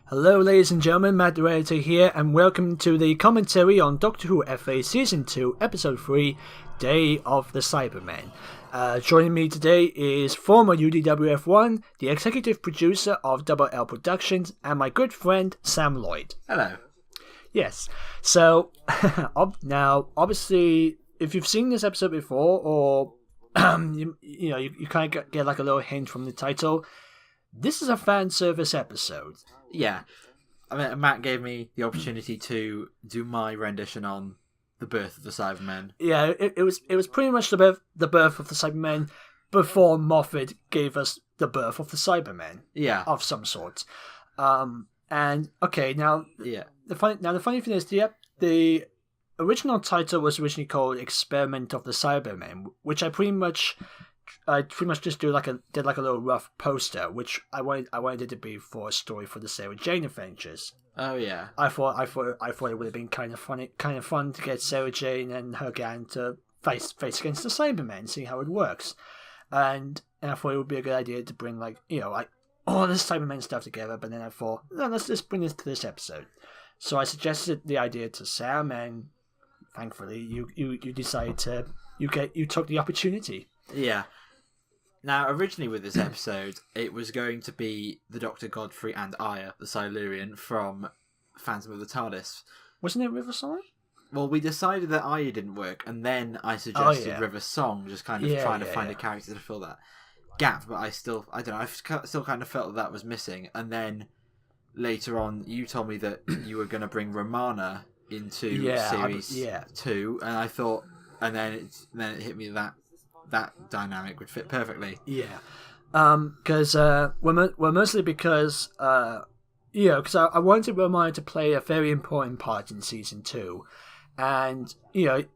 Hello ladies and gentlemen, Matt the Editor here, and welcome to the commentary on Doctor Who FA Season 2, Episode 3, Day of the Cybermen. Joining me today is former UDWF1, the executive producer of Double L Productions, and my good friend Sam Lloyd. Hello. Yes, so now obviously if you've seen this episode before, or you kind of get like a little hint from the title, this is a fan service episode. Yeah. I mean, Matt gave me the opportunity to do my rendition on the birth of the Cybermen. Yeah, it was pretty much the birth of the Cybermen before Moffat gave us the birth of the Cybermen. Yeah. Of some sort. And okay, now yeah. The funny thing is the original title was originally called Experiment of the Cybermen, which I pretty much just did like a little rough poster, which I wanted it to be for a story for the Sarah Jane Adventures. Oh yeah. I thought it would have been kind of fun to get Sarah Jane and her gang to face against the Cybermen, see how it works, and I thought it would be a good idea to bring all this Cybermen stuff together. But then I thought, no, let's just bring this to this episode. So I suggested the idea to Sam, and thankfully you decided to you took the opportunity. Yeah. Now, originally with this episode, it was going to be the Dr. Godfrey and Aya, the Silurian, from Phantom of the TARDIS. Wasn't it River Song? Well, we decided that Aya didn't work, and then I suggested River Song, just kind of trying to find a character to fill that gap. But I still kind of felt that was missing. And then later on, you told me that you were going to bring Romana into series 2, and I thought, and then it hit me that dynamic would fit perfectly. Yeah, because mostly because because I wanted Romana to play a very important part in season 2, and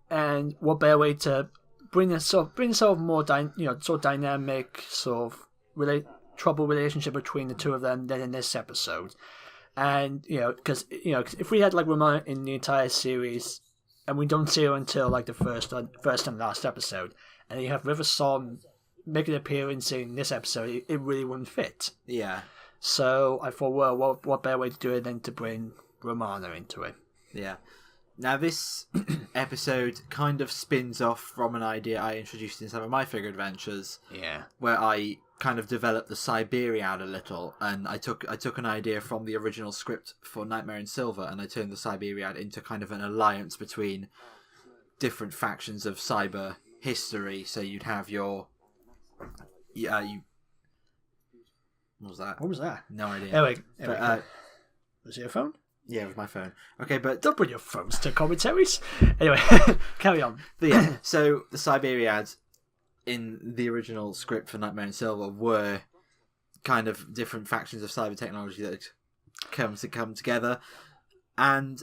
and what better way to bring a sort of more dynamic sort of trouble relationship between the two of them than in this episode. And because if we had like Romana in the entire series, and we don't see her until like the first and last episode, and you have River Song make an appearance in this episode, it really wouldn't fit. Yeah. So I thought, well, what better way to do it than to bring Romana into it? Yeah. Now this episode kind of spins off from an idea I introduced in some of my figure adventures. Yeah. Where I kind of developed the Cyberiad a little, and I took an idea from the original script for Nightmare in Silver, and I turned the Cyberiad into kind of an alliance between different factions of cyber history. So you'd have your what was that? What was that? No idea. Anyway, was it your phone? Yeah, it was my phone. Okay, but don't bring your phones to commentaries. Anyway, carry on. But yeah, so the Cyberiads in the original script for Nightmare in Silver were kind of different factions of cyber technology that come together, and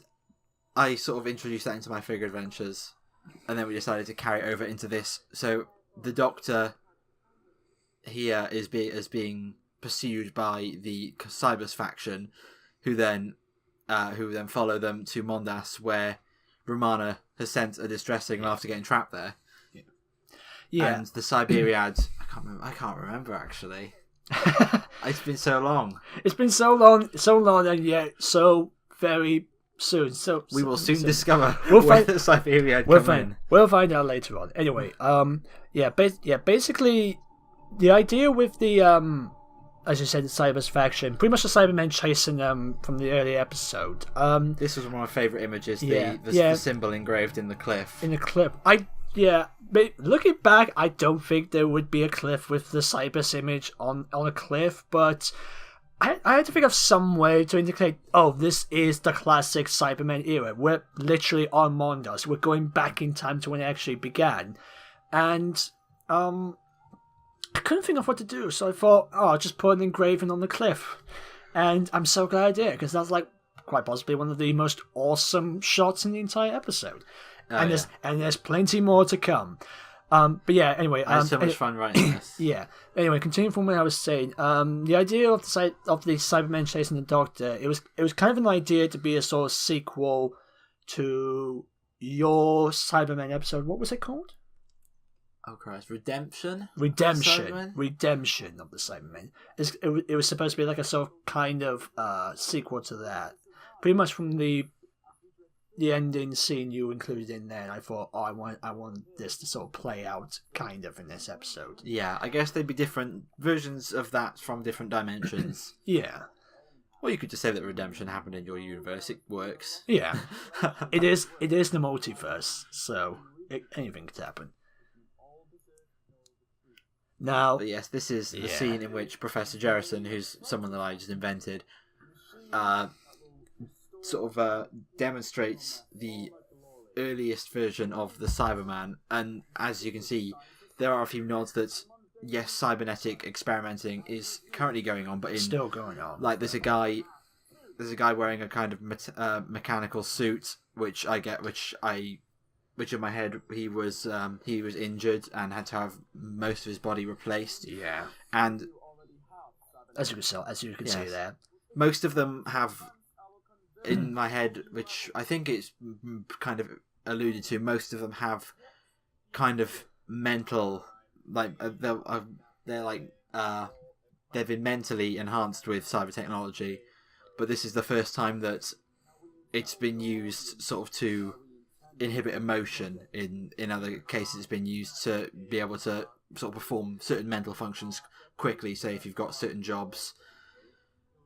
I sort of introduced that into my figure adventures. And then we decided to carry it over into this. So the Doctor here is being pursued by the Cybers faction, who then follow them to Mondas, where Romana has sent a distress signal after getting trapped there. Yeah. And the Cyberiad, I can't remember actually. It's been so long. It's been so long, and yet so very soon. We will soon discover where the Cyberiad come in. We'll find out later on. Anyway, basically, the idea with the as you said, the Cybers faction, pretty much the Cybermen chasing them from the early episode. This was one of my favourite images. The symbol engraved in the cliff. In the cliff, but looking back, I don't think there would be a cliff with the Cybers image on a cliff, but I had to think of some way to indicate, this is the classic Cybermen era. We're literally on Mondas. We're going back in time to when it actually began. And I couldn't think of what to do, so I thought, I'll just put an engraving on the cliff. And I'm so glad I did, because that's like quite possibly one of the most awesome shots in the entire episode. And there's plenty more to come. But yeah, anyway, I had so much fun writing this. Yeah. Anyway, continuing from what I was saying, the idea of the Cybermen chasing the Doctor, it was kind of an idea to be a sort of sequel to your Cybermen episode. What was it called? Oh Christ! Redemption of the Cybermen. It was supposed to be like a sort of kind of sequel to that. Pretty much from the ending scene you included in there, and I thought, I want this to sort of play out kind of in this episode. Yeah, I guess they'd be different versions of that from different dimensions. Yeah. Or you could just say that redemption happened in your universe. It works. Yeah. It is the multiverse, so anything could happen. Now, but yes, this is the scene in which Professor Jerrison, who's someone that I just invented, demonstrates the earliest version of the Cyberman. And as you can see, there are a few nods that, yes, cybernetic experimenting is currently going on, but still going on. Like, there's a guy wearing a kind of mechanical suit, which in my head he was injured and had to have most of his body replaced. Yeah. And as you can see there, most of them have, in my head, which I think it's kind of alluded to, most of them have kind of mental, like they've been mentally enhanced with cyber technology, but this is the first time that it's been used sort of to inhibit emotion. In other cases, it's been used to be able to sort of perform certain mental functions quickly. Say if you've got certain jobs,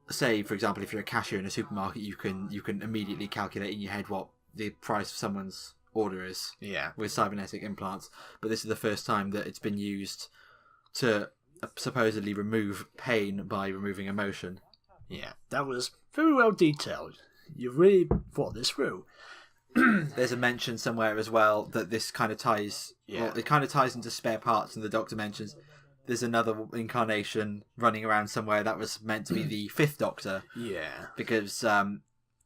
say for example, if you're a cashier in a supermarket, you can immediately calculate in your head what the price of someone's order is. Yeah. With cybernetic implants, but this is the first time that it's been used to supposedly remove pain by removing emotion. Yeah, that was very well detailed. You really thought this through. There's a mention somewhere as well that this kind of ties. Yeah. Well, it kind of ties into spare parts, and the Doctor mentions there's another incarnation running around somewhere that was meant to be the Fifth Doctor. Yeah. Because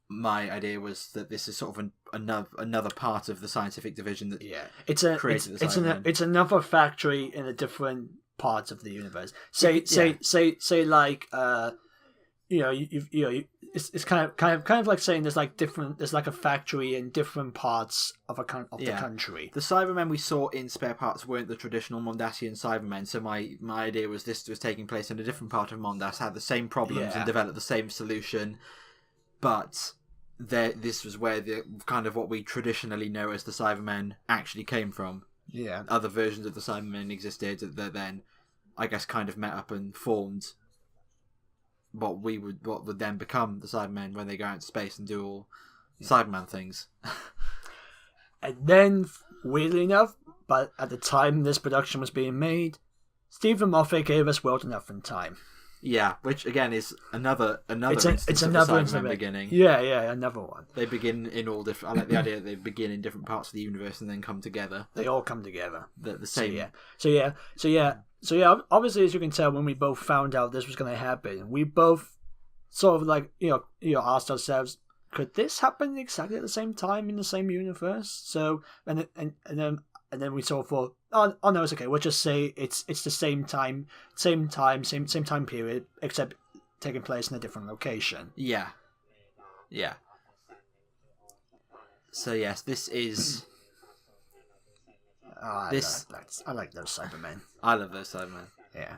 my idea was that this is sort of another part of the scientific division that created the Cybermen. It's another factory in a different part of the universe. Say like it's kind of like saying there's like a factory in different parts of the country. The Cybermen we saw in Spare Parts weren't the traditional Mondasian Cybermen, so my idea was this was taking place in a different part of Mondas, had the same problems and developed the same solution, but this was where the kind of what we traditionally know as the Cybermen actually came from. Yeah. Other versions of the Cybermen existed that then, I guess, kind of met up and formed what would then become the Cybermen when they go out into space and do all Cyberman things. And then, weirdly enough, but at the time this production was being made, Stephen Moffat gave us World Enough in Time. Yeah, which again is another it's another of the Cybermen beginning. Yeah, another one. They begin in all different. I like the idea that they begin in different parts of the universe and then come together. They all come together. The same. So yeah. Obviously, as you can tell, when we both found out this was going to happen, we both sort of like asked ourselves, could this happen exactly at the same time in the same universe? So and then we sort of thought, oh no, it's okay. We'll just say it's the same time period, except taking place in a different location. Yeah. So yes, this is. I like those Cybermen. I love those Cybermen. Yeah.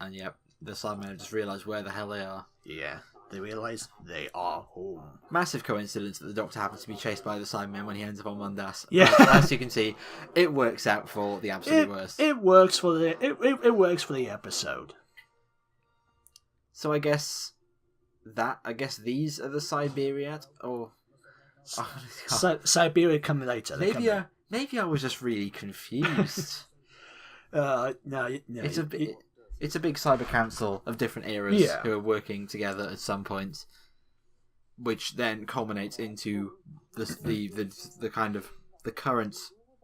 And yep, the Cybermen have just realised where the hell they are. Yeah. They realise they are home. Massive coincidence that the Doctor happens to be chased by the Cybermen when he ends up on Mondas. Yeah. But as you can see, it works out for the absolute worst. It works for the episode. So I guess these are the Cyberiad, or Siberia come later. Maybe I was just really confused. No. It's a big cyber council of different eras who are working together at some point, which then culminates into the kind of the current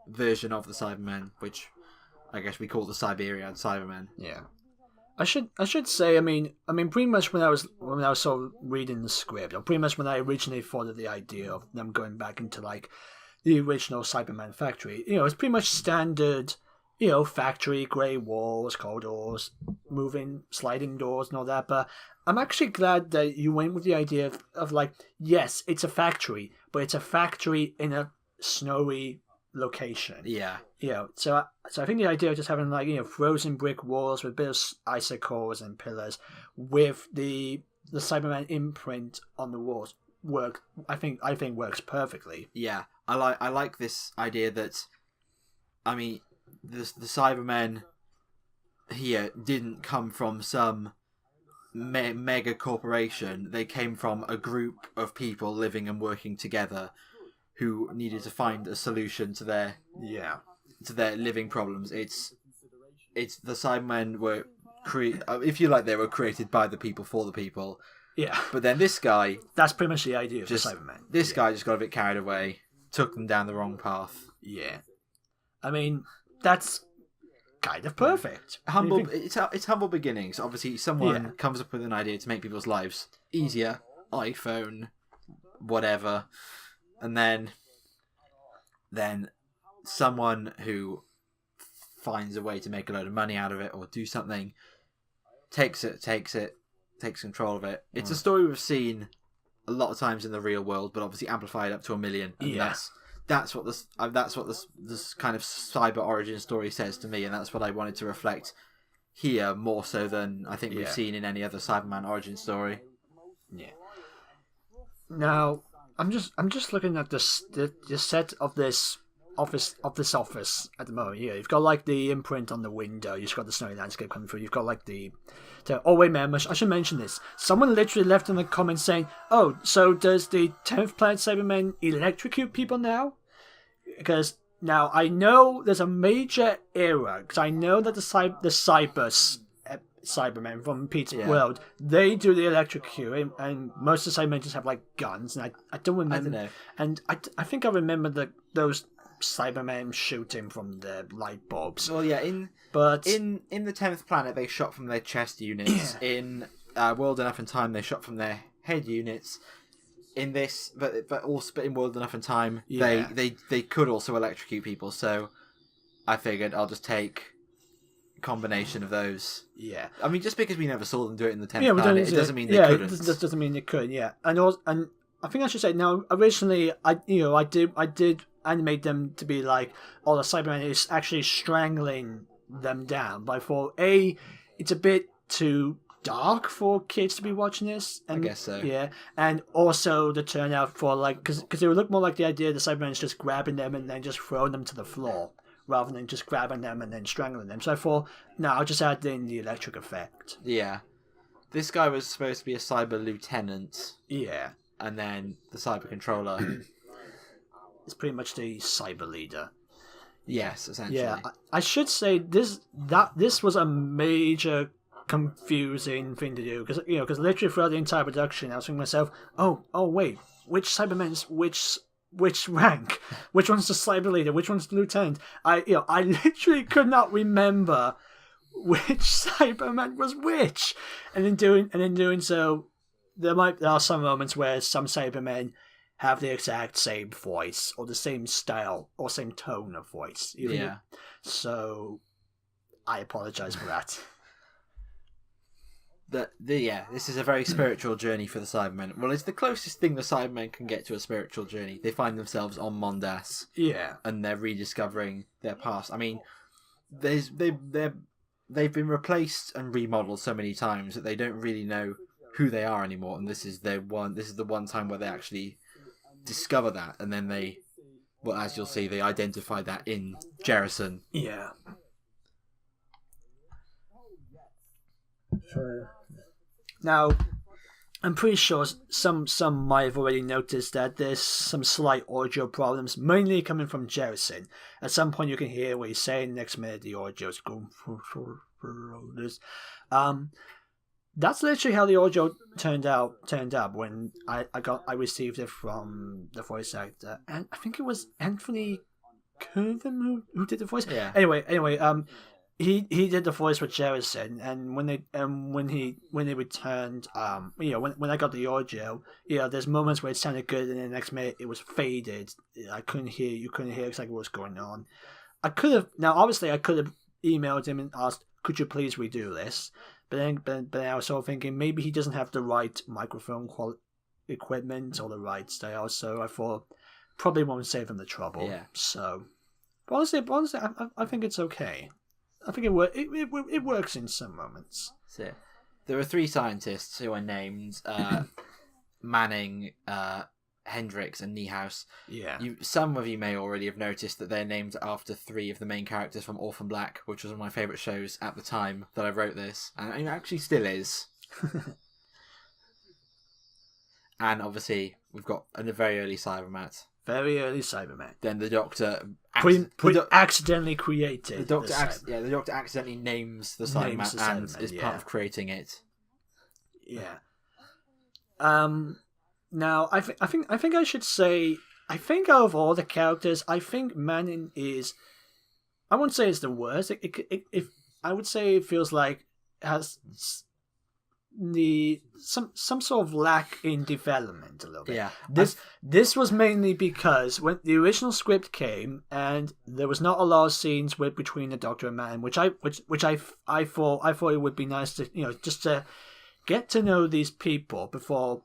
version of the Cybermen, which I guess we call the Siberian Cybermen. Yeah. I should say, I mean, pretty much when I was sort of reading the script, or pretty much when I originally thought of the idea of them going back into like the original Cyberman factory, it's pretty much standard, factory, grey walls, corridors, moving, sliding doors and all that. But I'm actually glad that you went with the idea of like, yes, it's a factory, but it's a factory in a snowy location. Yeah. So I think the idea of just having frozen brick walls with a bit of icicles and pillars with the Cyberman imprint on the walls I think works perfectly. Yeah, I like this idea that, I mean, the Cybermen here didn't come from some mega corporation. They came from a group of people living and working together who needed to find a solution to their living problems. It's the Cybermen were if you like, they were created by the people for the people. Yeah. But then this guy... That's pretty much the idea of the Cybermen. This guy just got a bit carried away, took them down the wrong path. Yeah. I mean, that's kind of perfect. Humble. It's humble beginnings. Obviously, someone comes up with an idea to make people's lives easier. iPhone, whatever. And then someone who finds a way to make a load of money out of it or do something, takes control of it. It's a story we've seen a lot of times in the real world, but obviously amplified up to 1 million. And that's what this kind of cyber origin story says to me, and that's what I wanted to reflect here more so than I think we've seen in any other Cyberman origin story. Yeah. Now, I'm just looking at the set of this office at the moment. Yeah, you've got like the imprint on the window. You've got the snowy landscape coming through. You've got like oh wait, man, I should mention this. Someone literally left in the comments saying, "Oh, so does the 10th Planet Cybermen electrocute people now?" Because now I know there's a major error. Because I know that the Cybermen from Pete's World, they do the electrocuting, and most of the Cybermen just have like guns. And I don't remember. I don't know. And I think I remember those Cybermen shooting from the light bulbs. Well, yeah, in the 10th Planet they shot from their chest units. In World Enough and Time they shot from their head units. In this, but in World Enough and Time they could also electrocute people. So I figured I'll just take a combination of those. Yeah, I mean, just because we never saw them do it in the 10th Planet, it doesn't mean they couldn't. It doesn't mean they could. Yeah, and I think I should say now. Originally, I did animate them to be like, the Cyberman is actually strangling them down. But I thought, it's a bit too dark for kids to be watching this. And, I guess so. Yeah, and also the turnout for like, because it would look more like the idea of the Cyberman is just grabbing them and then just throwing them to the floor, rather than just grabbing them and then strangling them. So I thought, no, I'll just add in the electric effect. Yeah. This guy was supposed to be a cyber lieutenant. Yeah. And then the cyber controller... It's pretty much the cyber leader. Yes, essentially. Yeah, I should say this was a major confusing thing to do because literally throughout the entire production, I was thinking to myself, oh wait, which Cybermen's which rank? Which one's the cyber leader? Which one's the lieutenant? I literally could not remember which Cyberman was which, and in doing so, there are some moments where some Cybermen have the exact same voice or the same style or same tone of voice. So I apologize for that. This is a very spiritual journey for the Cybermen. Well, it's the closest thing the Cybermen can get to a spiritual journey. They find themselves on Mondas. Yeah. And they're rediscovering their past. I mean, they've been replaced and remodeled so many times that they don't really know who they are anymore, and this is the one time where they actually discover that, and then as you'll see, they identify that in Jerison. Yeah. Now, I'm pretty sure some might have already noticed that there's some slight audio problems, mainly coming from Jerison. At some point you can hear what he's saying, next minute the audio's going through this. That's literally how the audio turned out when I received it from the voice actor, and I think it was Anthony Curvin who did the voice. Yeah. Anyway, he did the voice for Jerison, and when they returned, when I got the audio, there's moments where it sounded good, and then the next minute it was faded. You couldn't hear exactly what was going on. I could have emailed him and asked, could you please redo this? But then I was sort of thinking maybe he doesn't have the right microphone equipment or the right style, so I thought probably won't save him the trouble. Yeah. So But honestly, I think it's okay. I think it works in some moments. So, there are 3 scientists who are named Manning, Hendricks, and Niehaus. Yeah. Some of you may already have noticed that they're named after 3 of the main characters from Orphan Black, which was one of my favourite shows at the time that I wrote this, and it actually still is. And obviously, we've got a very early Cyberman. Very early Cyberman. Then the Doctor accidentally created. The Doctor accidentally names the Cyberman and is part of creating it. Yeah. Now I think I should say, I think out of all the characters, I think Manning is, I wouldn't say it's the worst. If I would say it feels like it has some sort of lack in development a little bit. Yeah. This was mainly because when the original script came and there was not a lot of scenes between the Doctor and Manning, which I thought it would be nice to, just to get to know these people before.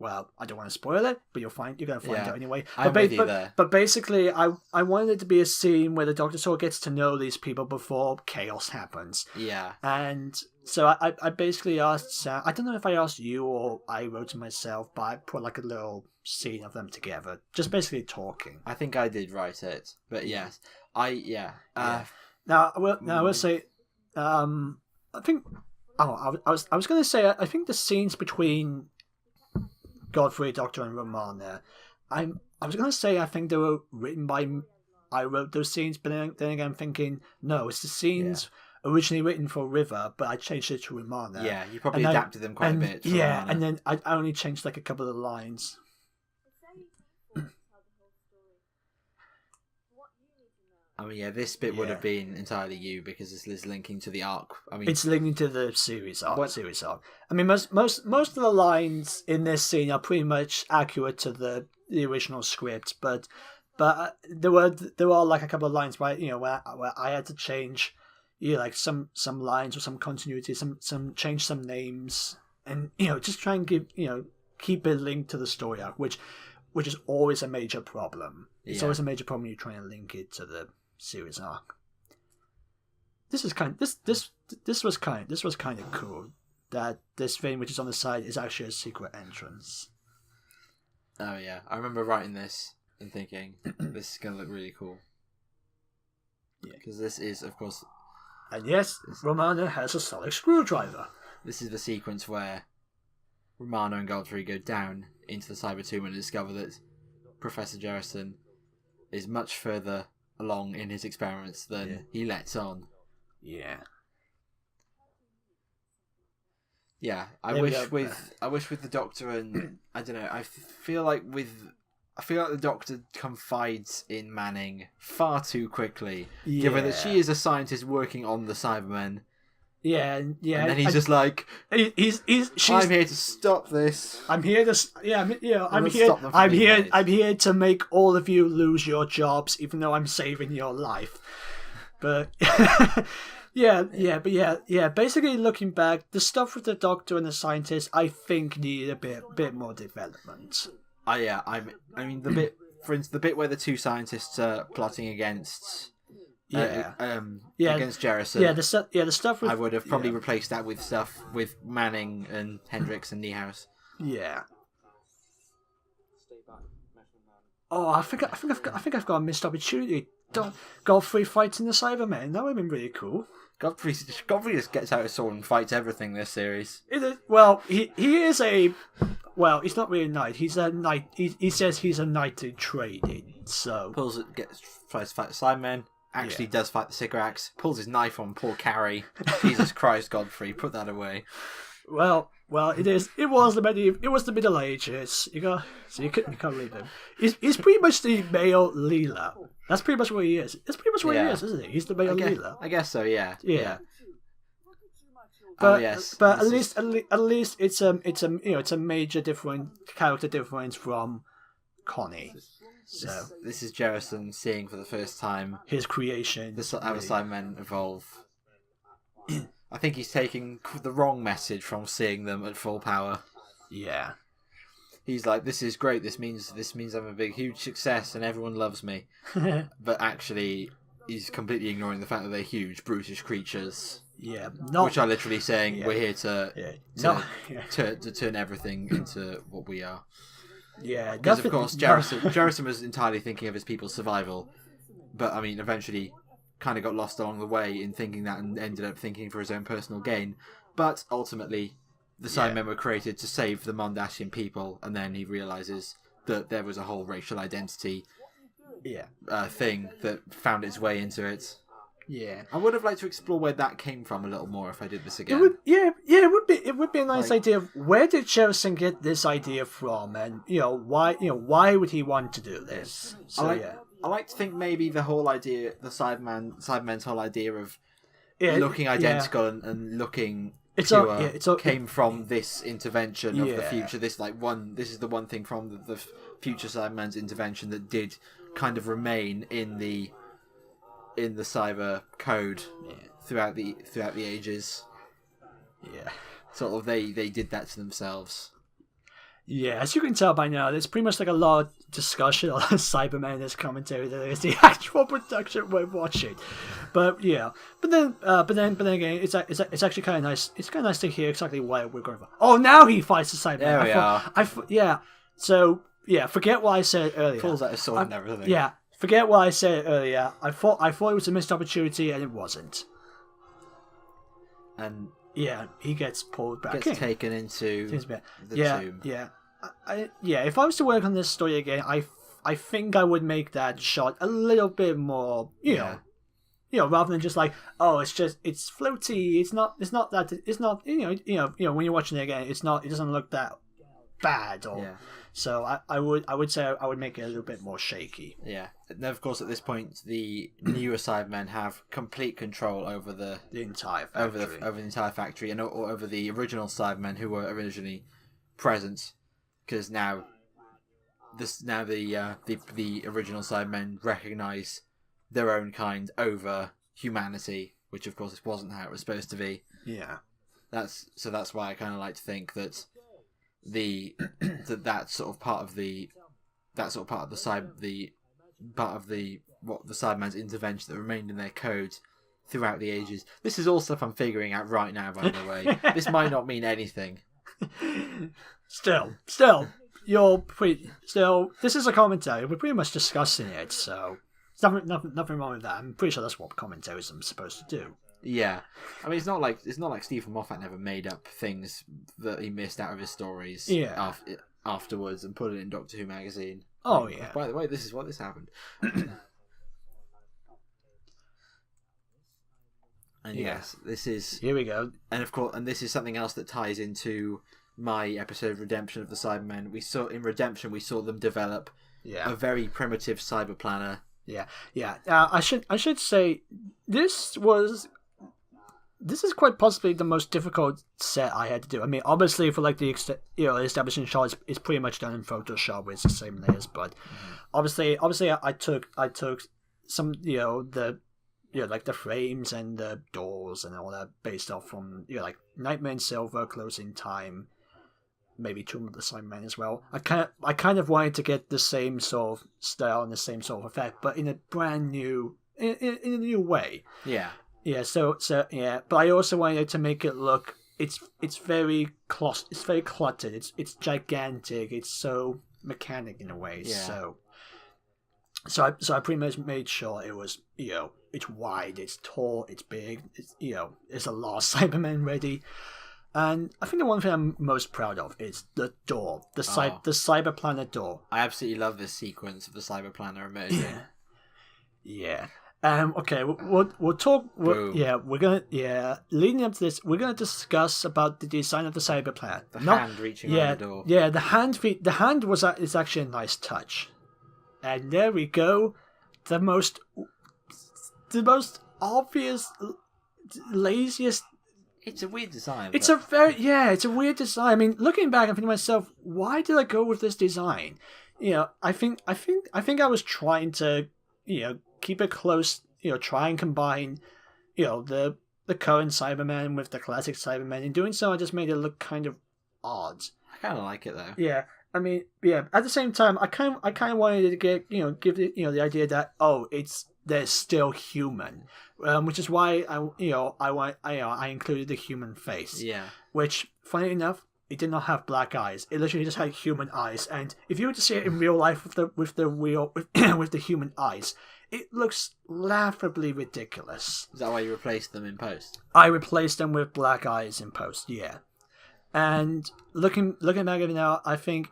Well, I don't want to spoil it, but you're going to find out anyway. But basically, I wanted it to be a scene where the Doctor sort of gets to know these people before chaos happens. Yeah. And so I basically asked Sam, I don't know if I asked you or I wrote it myself, but I put like a little scene of them together, just basically talking. I think I did write it, but yes. Now I will say, I think, I was going to say, I think the scenes between Godfrey, Doctor, and Romana, I was going to say I think they were written by, I wrote those scenes, but then again I'm thinking, no, it's the scenes originally written for River, but I changed it to Romana. Yeah, you probably adapted them quite a bit. Yeah, Romana. And then I only changed like a couple of lines. I mean, yeah, this bit would have been entirely you because this is linking to the arc. I mean, it's linking to the series arc. I mean, most of the lines in this scene are pretty much accurate to the original script, but there were like a couple of lines where where I had to change, like some lines or some continuity, some change some names, and just try and give keep it linked to the story arc, which is always a major problem. It's always a major problem when you're trying to link it to the series arc. This was kind of cool that this thing which is on the side is actually a secret entrance. Oh yeah, I remember writing this and thinking this is gonna look really cool. Yeah, because this is, of course, and yes, Romana has a sonic screwdriver. This is the sequence where Romana and Godfrey go down into the Cyber Tomb and discover that Professor Jerison is much further along in his experiments than he lets on. Yeah. Yeah, I wish with the Doctor and I don't know, I feel like the Doctor confides in Manning far too quickly, given that she is a scientist working on the Cybermen. Yeah. And then he's just like, I'm here to stop this. I'm here to make all of you lose your jobs, even though I'm saving your life. But basically, looking back, the stuff with the Doctor and the scientist, I think needed a bit more development. I mean the bit, for instance, the bit where the 2 scientists are plotting against. Against Jerison. The stuff with, I would have probably replaced that with stuff with Manning and Hendricks and Niehaus. Yeah. Oh, I think I've got a missed opportunity. Godfrey fighting the Cybermen. That would have been really cool. Godfrey just gets out his sword and fights everything this series. He is a. Well, he's not really a knight. He's a knight. He says he's a knight in trading. So tries to fight the Cybermen. Actually does fight the Sycorax, pulls his knife on poor Carrie. Jesus Christ, Godfrey, put that away. Well, it was the Middle Ages. You can't leave him. He's pretty much the male Leela. That's pretty much what he is. That's pretty much what he is, isn't he? He's the male Leela. I guess so. Yeah. But at least it's a major character difference from Connie. So this is Jerison seeing for the first time his creation. How the Cybermen evolve. I think he's taking the wrong message from seeing them at full power. Yeah. he's like, this is great. This means I'm a huge success and everyone loves me. But actually, he's completely ignoring the fact that they're huge, brutish creatures. Yeah, which are literally saying we're here to turn everything into what we are. Yeah, because of course Jerison was entirely thinking of his people's survival, but I mean, eventually, kind of got lost along the way in thinking that, and ended up thinking for his own personal gain. But ultimately, the Cybermen were created to save the Mondashian people, and then he realizes that there was a whole racial identity thing that found its way into it. Yeah, I would have liked to explore where that came from a little more if I did this again. It would be a nice idea of where did Jerison get this idea from, and why would he want to do this? So I like to think maybe the whole idea, the Cybermen's whole idea of looking identical and looking pure came from this intervention of the future. This is the one thing from the future Cybermen's intervention that did kind of remain in the cyber code throughout the ages. Yeah, sort of they did that to themselves. Yeah, as you can tell by now, there's pretty much like a lot of discussion on Cybermen in this commentary than there is the actual production we're watching. But then again, it's actually kind of nice. It's kind of nice to hear exactly what we're going for. Oh, now he fights the Cybermen. There we are. So forget what I said earlier. Pulls out his sword and everything. Yeah. Forget what I said earlier. I thought it was a missed opportunity, and it wasn't. And he gets pulled back. Gets taken into the tomb. If I was to work on this story again, I think I would make that shot a little bit more, rather than just like, oh, it's floaty. It's not when you're watching it again, it doesn't look that bad So I would say I would make it a little bit more shaky. Yeah. And of course, at this point, the newer Cybermen have complete control over the entire factory. over the entire factory, and over the original Cybermen who were originally present, because now the original Cybermen recognize their own kind over humanity, which of course wasn't how it was supposed to be. Yeah. That's why I kind of like to think that the Cybermen's intervention that remained in their code throughout the ages. This is all stuff I'm figuring out right now, by the way. This might not mean anything. Still, this is a commentary. We're pretty much discussing it, so there's nothing wrong with that. I'm pretty sure that's what commentaries are supposed to do. Yeah, I mean, it's not like Stephen Moffat never made up things that he missed out of his stories. Afterwards and put it in Doctor Who magazine. Oh yeah. By the way, this happened. And yes, this is here we go. And of course, and this is something else that ties into my episode of Redemption of the Cybermen. We saw them develop a very primitive cyber planner. I should say this is quite possibly the most difficult set I had to do. I mean, obviously for like the establishing shot, it's pretty much done in Photoshop with the same layers. But obviously, I took some like the frames and the doors and all that based off from like Nightmare in Silver, Closing Time, maybe Tomb of the Cybermen as well. I kind of wanted to get the same sort of style and the same sort of effect, but in a brand new in a new way. Yeah. Yeah, but I also wanted to make it look. It's very cluttered. It's gigantic. It's so mechanic in a way. Yeah. So I pretty much made sure it was it's wide, it's tall, it's big. There's a lot of Cybermen ready. And I think the one thing I'm most proud of is the door, the Cyber Planner door. I absolutely love this sequence of the Cyber Planner emerging. Yeah. Okay, we'll talk. Leading up to this, we're gonna discuss about the design of the Cyber Planner. The hand reaching around the door. Yeah, the hand is actually a nice touch. And there we go, the most obvious, laziest. It's a weird design. It's a weird design. I mean, looking back, I'm thinking to myself, why did I go with this design? I think I was trying to, keep it close. Try and combine, the current Cybermen with the classic Cybermen. In doing so, I just made it look kind of odd. I kind of like it though. Yeah, I mean, yeah. At the same time, I kind of wanted to give the idea that they're still human, which is why I included the human face. Yeah. Which, funny enough, it did not have black eyes. It literally just had human eyes. And if you were to see it in real life with the human eyes, it looks laughably ridiculous. Is that why you replaced them in post? I replaced them with black eyes in post. Yeah. And looking back at it now, I think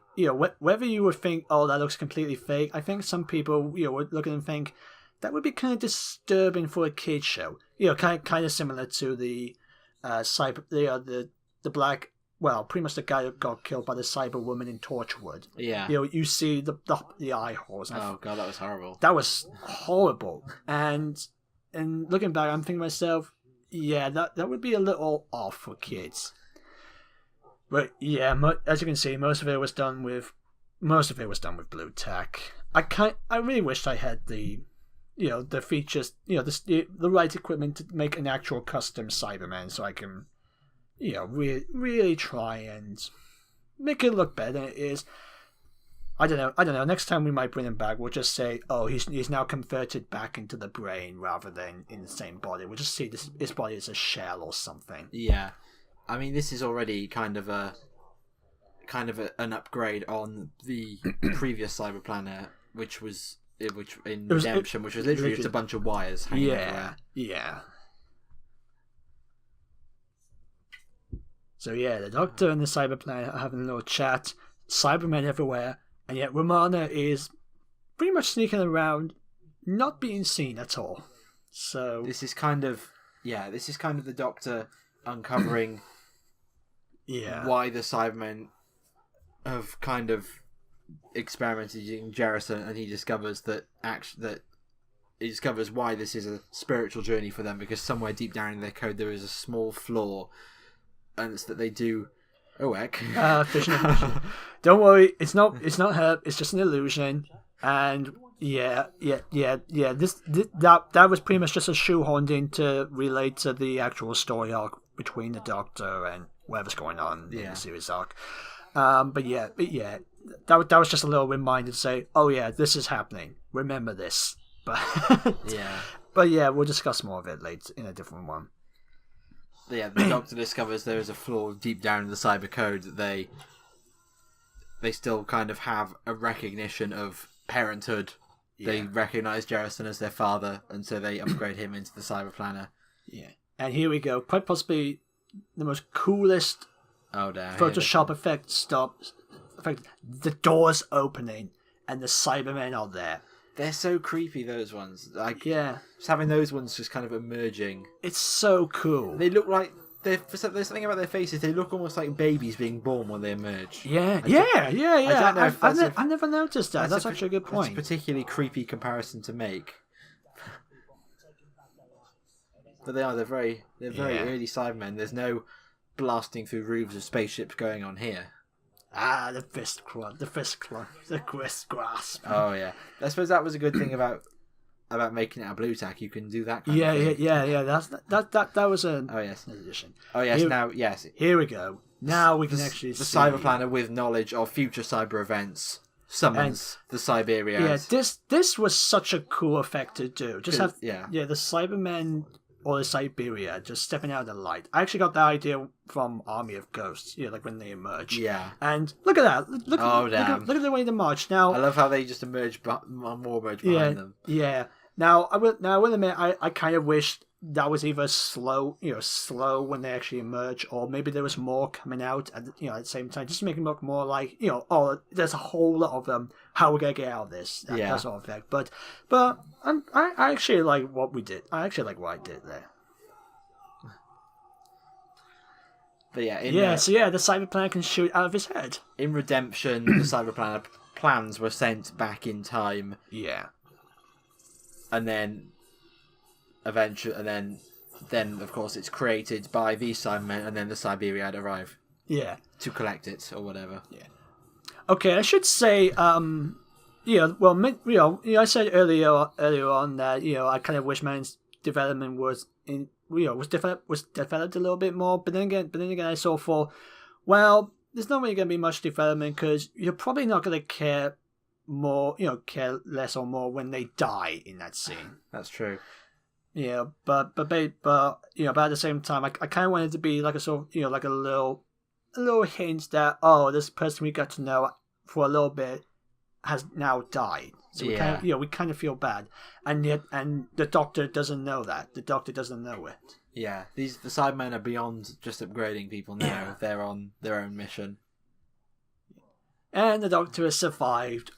whether you would think, oh, that looks completely fake. I think some people would look at it and think that would be kind of disturbing for a kids show. Kind of similar to the the black. Well, pretty much the guy who got killed by the Cyberwoman in Torchwood. Yeah. You see the eye holes. Oh god, that was horrible. That was horrible. And looking back, I'm thinking to myself, yeah, that would be a little off for kids. But yeah, as you can see, most of it was done with blue tack. I really wished I had the features, the right equipment to make an actual custom Cyberman, so I can, really try and make it look better than it is. I don't know. Next time we might bring him back, we'll just say, oh, he's now converted back into the brain rather than in the same body. We'll just see his body as a shell or something. Yeah. I mean, this is already kind of an upgrade on the previous Cyberplanet, which was Redemption, which was literally just a bunch of wires hanging everywhere. Yeah. So yeah, the Doctor and the Cyberplanet are having a little chat. Cybermen everywhere, and yet Romana is pretty much sneaking around, not being seen at all. So this is kind of the Doctor uncovering why the Cybermen have kind of experimented using Jerison, and he discovers why this is a spiritual journey for them, because somewhere deep down in their code there is a small flaw, and it's that they do fission. Don't worry, it's not her, it's just an illusion. And that was pretty much just a shoehorned in to relate to the actual story arc between the Doctor and whatever's going on in the series arc. But that was just a little reminder to say, oh yeah, this is happening. Remember this. But we'll discuss more of it later in a different one. Yeah, the Doctor discovers there is a flaw deep down in the cyber code that they still kind of have a recognition of parenthood. Yeah. They recognise Jerison as their father, and so they upgrade him into the cyber planner. Yeah. And here we go. Quite possibly the most coolest Photoshop effect. The doors opening and the Cybermen are there. They're so creepy, those ones. Just having those ones just kind of emerging. It's so cool. They look like there's something about their faces. They look almost like babies being born when they emerge. Yeah. I never noticed that. That's actually a good point. That's a particularly creepy comparison to make. But they're very early Cybermen. There's no blasting through roofs of spaceships going on here. The fist grasp. Oh yeah, I suppose that was a good thing about making it a blue tack. You can do that. Kind of thing. Yeah. That was an addition. Oh yes, Here we go. Now we can actually the see. Cyber Planner with knowledge of future cyber events summons the Cyberians. Yeah, this was such a cool effect to do. Just have the Cybermen or the Siberia just stepping out of the light. I actually got that idea from Army of Ghosts, like when they emerge. Yeah. And look at that. Look at the way they march. Now I love how they just emerge behind them. Yeah. Now I will admit I kind of wished that was either slow when they actually emerge, or maybe there was more coming out at the same time, just to make it look more like there's a whole lot of them. How we're gonna get out of this? That sort of effect. But I actually like what we did. I actually like what I did there. But the Cyberplanet can shoot out of his head. In Redemption, the Cyberplanet plans were sent back in time. Yeah. And then eventually, then of course it's created by these Cybermen, and then the Cyberiad arrive. Yeah. To collect it or whatever. Yeah. Okay, I should say, I said earlier on that I kind of wish man's development was developed a little bit more, but then again I saw there's not really going to be much development because you're probably not going to care less or more when they die in that scene. That's true. Yeah, but at the same time, I kind of wanted it to be like a sort of like a little hint that this person we got to know for a little bit has now died. So we kind of feel bad, and the Doctor doesn't know that. The Doctor doesn't know it. Yeah, the Cybermen are beyond just upgrading people now. Yeah. They're on their own mission. And the Doctor has survived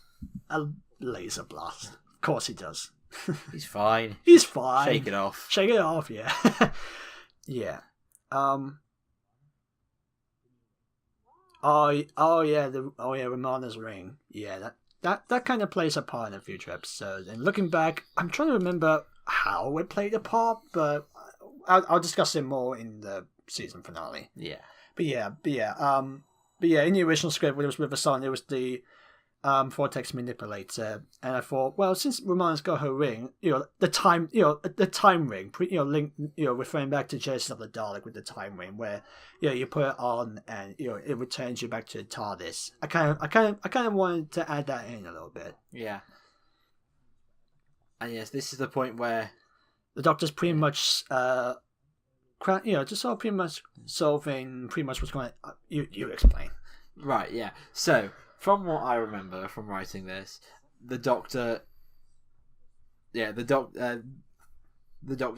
a laser blast. Of course he does. He's fine. He's fine. Shake it off. Shake it off, yeah. Yeah. Romana's ring. Yeah, that kind of plays a part in a future episodes. And looking back, I'm trying to remember how it played a part, but I'll discuss it more in the season finale. Yeah. But yeah, in the original script, when it was with the sun, it was the vortex manipulator, and I thought, well, since Romana's got her ring, the time ring, referring back to Genesis of the Dalek with the time ring, where you put it on and it returns you back to the TARDIS. I kind of wanted to add that in a little bit. Yeah. And yes, this is the point where the Doctor's pretty much just sort of pretty much solving pretty much what's going on. You explain. Right. Yeah. So, from what I remember from writing this, the Doctor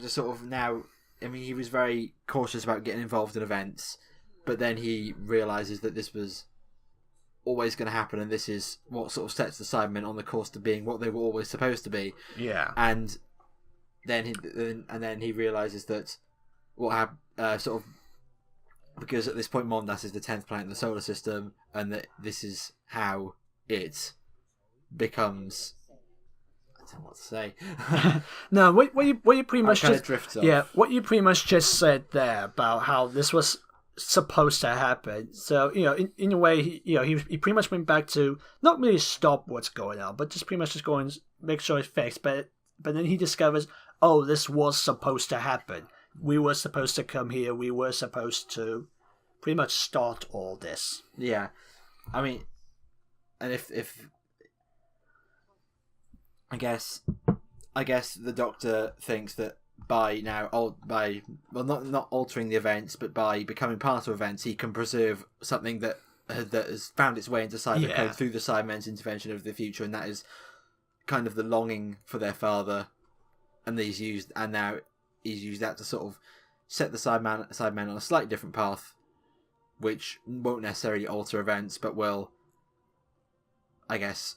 sort of now, I mean, he was very cautious about getting involved in events, but then he realises that this was always going to happen, and this is what sort of sets the Cybermen on the course to being what they were always supposed to be. Yeah. And then he realises that what happened, sort of, because at this point Mondas is the 10th planet in the solar system, and that this is how it becomes. I don't know what to say. No, what you pretty much just drifts off. Yeah, what you pretty much just said there about how this was supposed to happen. So in a way, he pretty much went back to not really stop what's going on, but just pretty much just go and make sure it's fixed. But then he discovers, this was supposed to happen. We were supposed to come here. We were supposed to pretty much start all this. Yeah, I mean, and if I guess the Doctor thinks that by not altering the events, but by becoming part of events, he can preserve something that has found its way into Cybercode through the Cybermen's intervention of the future, and that is kind of the longing for their father, and he's used that to sort of set the Cybermen on a slightly different path, which won't necessarily alter events, but will, I guess,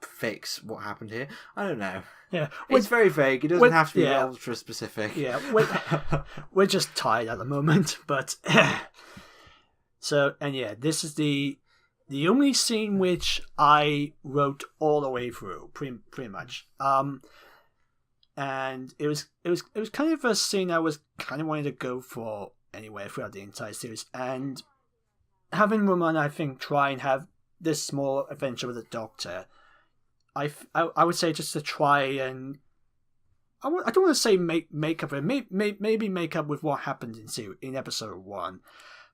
fix what happened here. I don't know. Yeah, it's very vague. It doesn't have to be ultra specific. Yeah, we're just tired at the moment, but so this is the only scene which I wrote all the way through, pretty much. And it was kind of a scene I was kind of wanting to go for anyway throughout the entire series, and having Romana, I think, try and have this small adventure with the Doctor, I would say just to try and I don't want to say make up, maybe make up with what happened in episode 1,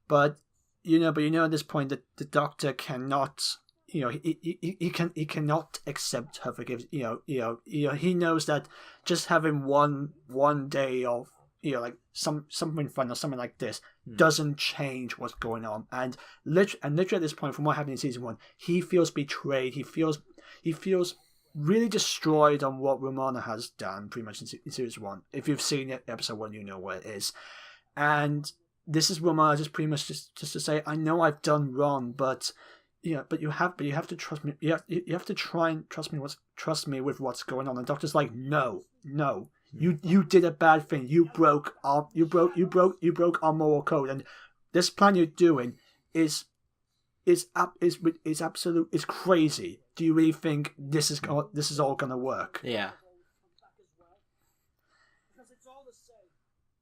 but at this point that the Doctor cannot. He cannot accept her forgiveness. He knows that just having one day of like something fun or something like this doesn't change what's going on. And literally at this point, from what happened in season 1, he feels betrayed. He feels really destroyed on what Romana has done, pretty much in series 1. If you've seen it, episode 1, you know what it is. And this is Romana just pretty much just to say, I know I've done wrong, but. But you have to trust me. You have to try and trust me with what's going on. And the Doctor's like, no, you did a bad thing. You broke our moral code, and this plan you're doing is absolute. It's crazy. Do you really think this is all gonna work? Yeah.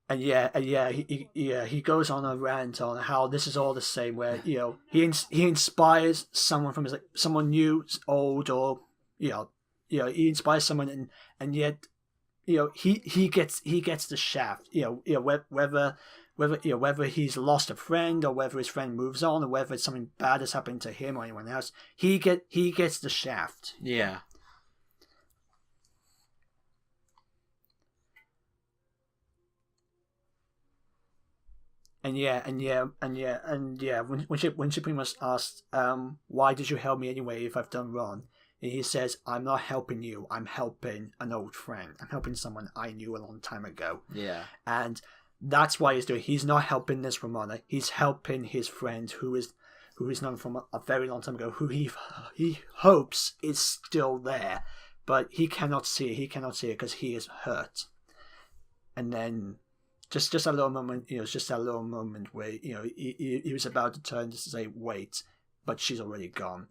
And he goes on a rant on how this is all the same. Where he inspires someone from someone new, old, or he inspires someone, and yet he gets the shaft. Whether whether he's lost a friend or whether his friend moves on or whether something bad has happened to him or anyone else, he gets the shaft. Yeah. And when she pretty much asked, why did you help me anyway if I've done wrong? And he says, I'm not helping you, I'm helping an old friend. I'm helping someone I knew a long time ago. Yeah. And that's why he's not helping this Romana. He's helping his friend who is known from a very long time ago, who he hopes is still there, but he cannot see it. He cannot see it because he is hurt. And then just a little moment, it's just a little moment where he was about to turn to say wait, but she's already gone,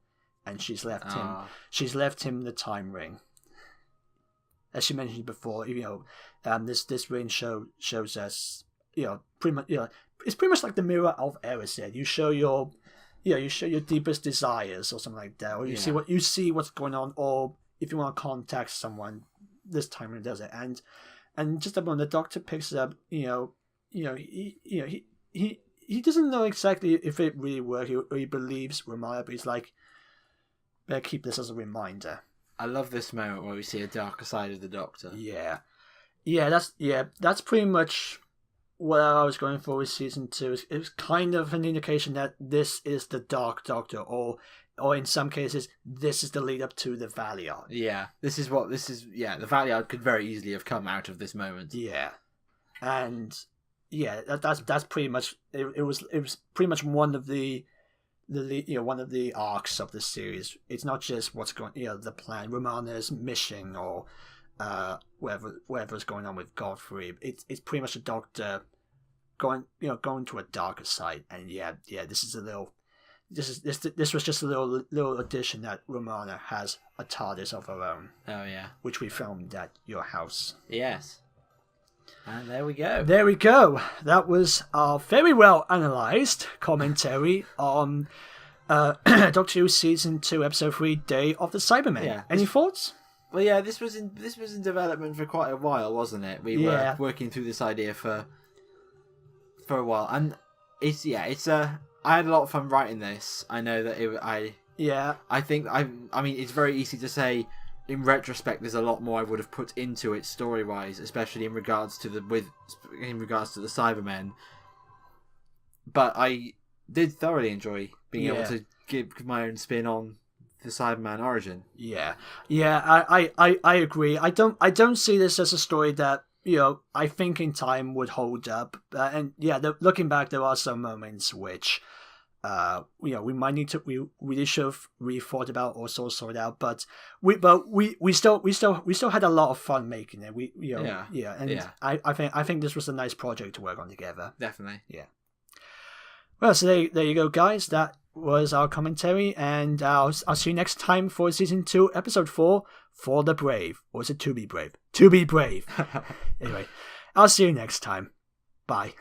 and she's left him. She's left him the time ring. As she mentioned before, this ring shows us, pretty much, it's pretty much like the mirror of Erised. You show your deepest desires or something like that, or you see what's going on, or if you want to contact someone, this time ring does it. And just when the Doctor picks it up, he doesn't know exactly if it really worked or he believes Romana, but he's like, better keep this as a reminder. I love this moment where we see a darker side of the Doctor. That's pretty much what I was going for with season 2. It was kind of an indication that this is the Dark Doctor, or in some cases, this is the lead up to the Valiant. Yeah, the Valiant could very easily have come out of this moment. Yeah, and that's pretty much it was pretty much one of the one of the arcs of the series. It's not just what's going the plan, Romana's mission, or whatever's going on with Godfrey. It's pretty much a Doctor going to a darker side, and this is a little. This was just a little addition that Romana has a TARDIS of her own. Oh yeah, which we filmed at your house. Yes, and there we go. There we go. That was our very well analysed commentary on Doctor Who season 2, episode 3, Day of the Cybermen. Yeah. Any thoughts? Well, yeah, this was in development for quite a while, wasn't it? We were working through this idea for a while, and it's I had a lot of fun writing this. I know that I think I mean it's very easy to say in retrospect there's a lot more I would have put into it story wise, especially in regards to the Cybermen. But I did thoroughly enjoy being able to give my own spin on the Cyberman origin. I agree. I don't see this as a story that I think in time would hold up. Looking back, there are some moments which, we might need to, we really should have rethought about or sorted out. But we still had a lot of fun making it. I think this was a nice project to work on together. Definitely. Yeah. Well, so there you go, guys. That was our commentary, and I'll see you next time for season 2, episode 4, For the Brave. Or is it To Be Brave? To Be Brave. Anyway, I'll see you next time. Bye.